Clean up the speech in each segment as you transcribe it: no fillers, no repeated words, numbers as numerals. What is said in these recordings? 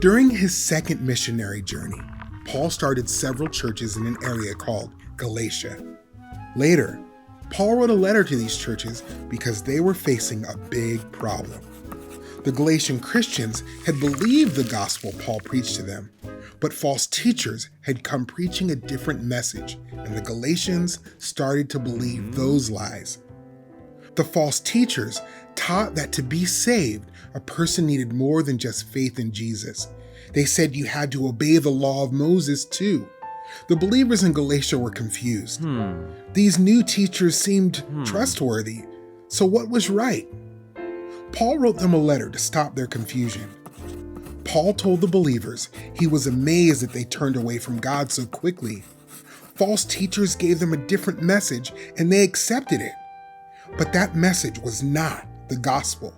During his second missionary journey, Paul started several churches in an area called Galatia. Later, Paul wrote a letter to these churches because they were facing a big problem. The Galatian Christians had believed the gospel Paul preached to them, but false teachers had come preaching a different message, and the Galatians started to believe those lies. The false teachers taught that to be saved, a person needed more than just faith in Jesus. They said you had to obey the law of Moses too. The believers in Galatia were confused. These new teachers seemed trustworthy, so what was right? Paul wrote them a letter to stop their confusion. Paul told the believers he was amazed that they turned away from God so quickly. False teachers gave them a different message and they accepted it. But that message was not the gospel.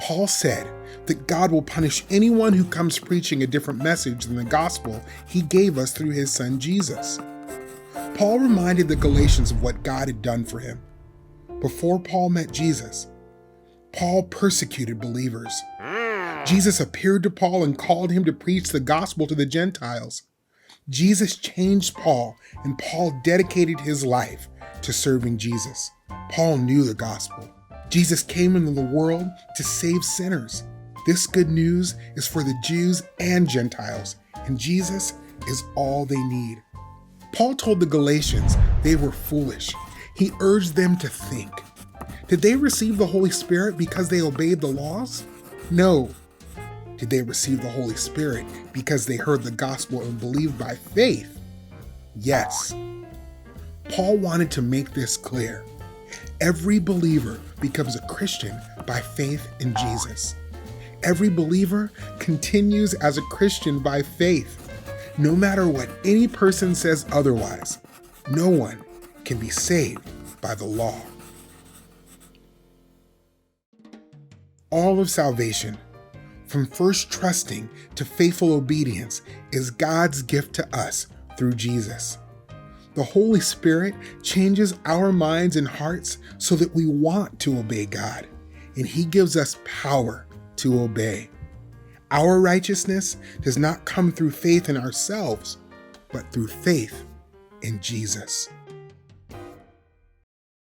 Paul said that God will punish anyone who comes preaching a different message than the gospel he gave us through his son Jesus. Paul reminded the Galatians of what God had done for him. Before Paul met Jesus, Paul persecuted believers. Jesus appeared to Paul and called him to preach the gospel to the Gentiles. Jesus changed Paul, and Paul dedicated his life to serving Jesus. Paul knew the gospel. Jesus came into the world to save sinners. This good news is for the Jews and Gentiles, and Jesus is all they need. Paul told the Galatians they were foolish. He urged them to think. Did they receive the Holy Spirit because they obeyed the laws? No. Did they receive the Holy Spirit because they heard the gospel and believed by faith? Yes. Paul wanted to make this clear. Every believer becomes a Christian by faith in Jesus. Every believer continues as a Christian by faith. No matter what any person says otherwise, no one can be saved by the law. All of salvation, from first trusting to faithful obedience, is God's gift to us through Jesus. The Holy Spirit changes our minds and hearts so that we want to obey God, and He gives us power to obey. Our righteousness does not come through faith in ourselves, but through faith in Jesus.